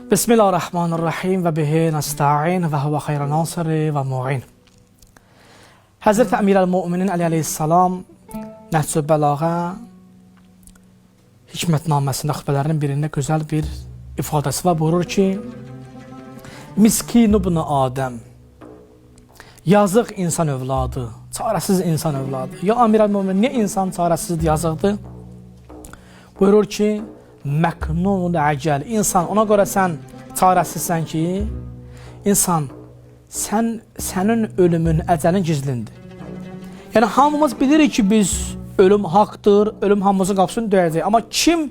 Bismillahirrahmanirrahim və bihi nəsta'in və huvə xeyrə nasiri və mu'in. Həzrət Əmirəl-Müminin əleyhissalam Nəhcü Bəlağə hikmətnaməsində xütbələrinin birində gözəl bir ifadəsi var. Buyurur ki, Miskin ibn Adəm, yazıq insan övladı, çarəsiz insan övladı. Ya Əmirəl-Müminin, niyə insan çarəsizdir, yazıqdır? Buyurur ki, Məknunul əcəl, insan, ona görə sən çarəsizsən ki, insan, sənin ölümün, əcəlin gizlindir. Yəni, hamımız bilirik ki, biz ölüm haqdır, ölüm hamımızın qapısını döyəcək. Amma kim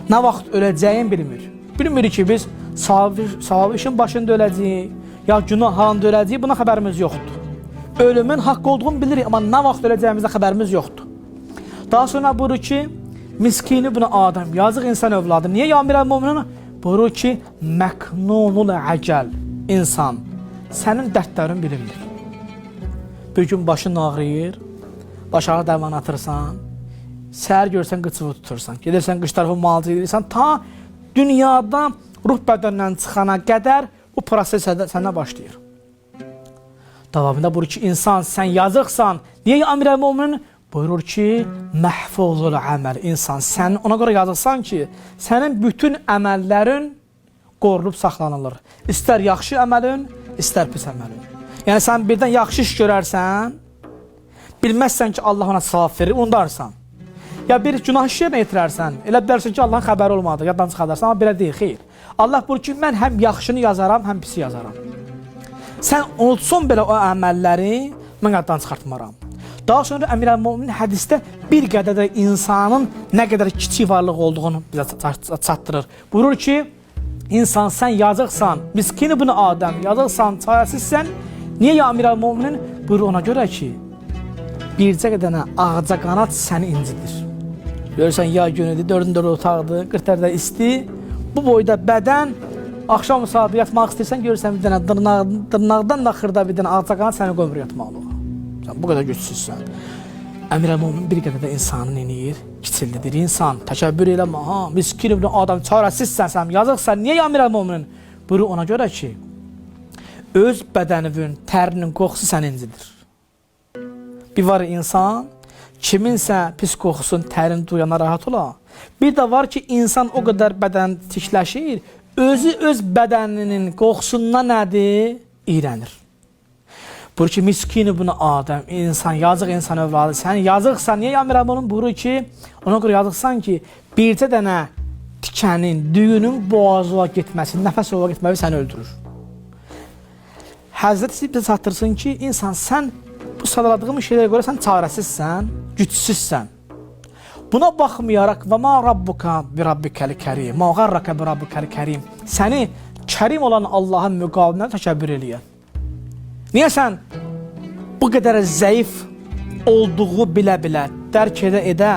nə vaxt öləcəyin bilmir. Bilmir ki, biz savab işin başında öləcəyik, ya günah halında öləcəyik, buna xəbərimiz yoxdur. Ölümün haqqı olduğunu bilirik, amma nə vaxt öləcəyimizdə xəbərimiz yoxdur. Daha sonra buyurur ki, Miskin ibn Adəm, yazıq insan övladı. Niyə ya Əmirəl-Müminin? Buyurur ki, Məknunul əcəl, insan, sənin dərdlərin bilinmir. Bir gün başın ağrıyır, baş ağrı dərman atırsan, səhər görsən qıçıvı tutursan, gedirsən qış tərəfə müalicə edirsən, ta dünyada ruh bədəndən çıxana qədər bu proses sənə başlayır. Davamında buyurur ki, insan, sən yazıqsan. Niyə ya Əmirəl-Müminin? Buyurur ki, məhfuzul əməl, insan, sən ona görə yazıqsan ki, sənin bütün əməllərin qorunub saxlanılır. İstər yaxşı əməlin, istər pis əməlin. Yəni, sən birdən yaxşı iş görərsən, bilməzsən ki, Allah ona savab verir, undarsan. Ya bir günah iş yerinə yetirərsən, elə bilərsən ki, Allahın xəbəri olmadı, yaddan çıxadarsan, amma belə deyil, xeyr. Allah buyurur ki, mən həm yaxşını yazaram, həm pisi yazaram. Sən unutsun belə o əməlləri, mən yaddan çıxartmaram. Daha sonra Əmirəl-Müminin hədisdə bir qədər də insanın nə qədər kiçik varlıq olduğunu bizə çatdırır. Buyurur ki, insan, sən yazıqsan, Miskin ibn Adəm, yazıqsan, çarəsizsən. Niyə ya Əmirəl-Müminin? Buyurur ona görə ki, bircə qədənə ağaca qanat səni incidir. Görürsən, ya günüdür, 4-4 otaqdır, 40 dərəcə isti. Bu boyda bədən, axşam saat yatmaq istəyirsən, görürsən bir dənə dırnaqdan da xırda bir dənə ağaca qanat səni qoymur yatmalığa. Sən bu qədər gücsüzsən. Əmirəl-Müminin bir qədər də insanı neyir? Kiçildidir. İnsan, təkəbbür eləmə, Miskin ibn Adəm, çarəsizsən, sən yazıqsan. Niyə ya Əmirəl-Müminin? Buyurur ona görə ki, öz bədəninin, tərinin qoxusu səni incidir. Bir var insan, kiminsə pis qoxusun, tərin duyana rahat ola. Bir də var ki, insan o qədər bədən tikləşir, özü öz bədəninin qoxusundan nədir? İyrənir. Buyurur ki, Miskin ibn Adəm, insan, yazıq insan övladı, sən yazıqsan. Niyə Əmirəl-Müminin? Buyurur ki, ona görə yazıqsan ki, bircə dənə tikənin, düyünün boğazına getməsi, nəfəs ola getməsi səni öldürür. Həzrət bizə çatdırsın ki, insan, sən bu sadaladığım şeylərə görə sən çarəsizsən, gücsüzsən. Buna baxmayaraq, və ma rabbuka bi rabbikəl kərim, ma qarraka bi rabbikəl kərim, səni kərim olan Allahın müqabilində təkəbbür eləyən. Niyə sən bu qədər zəif olduğu bilə-bilə, dərk edə,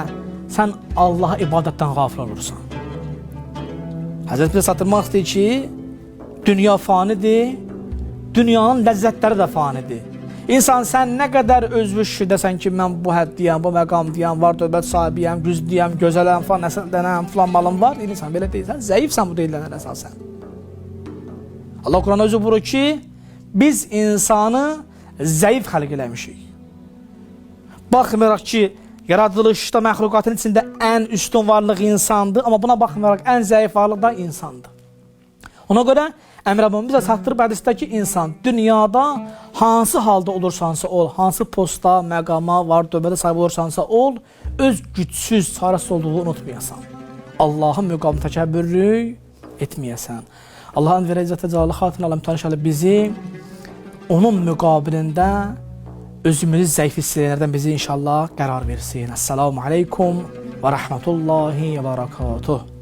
sən Allaha ibadətdən qafil olursan? Həzrət bizə çatdırmaq istəyir ki, dünya fanidir, dünyanın ləzzətləri də fanidir. İnsan, sən nə qədər özvüşüdəsən ki, mən bu həddiyəm, bu məqamdiyəm, var dövlət sahibiyəm, güzdiyəm, gözələm, falan, nəsəldənəm, falan malım var. İnsan, belə deyilsən, zəifsən bu deyilənlər əsasən. Allah Quran özü buyurur ki, biz insanı zəif xəlq eləmişik. Baxmayaraq ki, yaradılışda məxluqatın içində ən üstün varlıq insandır, amma buna baxmayaraq ən zəif varlıq da insandır. Ona görə Əmirəl-Müminin bizə çatdırıb hədisdəki insan dünyada hansı halda olursansa ol, hansı posta, məqama, var dövlədə sahib olursansa ol, öz gücsüz, çarəsiz olduğunu unutmayasan. Allahın müqamını təkəbbürlük etməyəsən. Allahın verə izzətə cəlalı xatirinə Allah mütəşəli bizi onun müqabilində özümüzü zəif hisslərdən bizi inşallah qərar versin. Əssalamu aleykum və rəhmətullahi və barakatuh.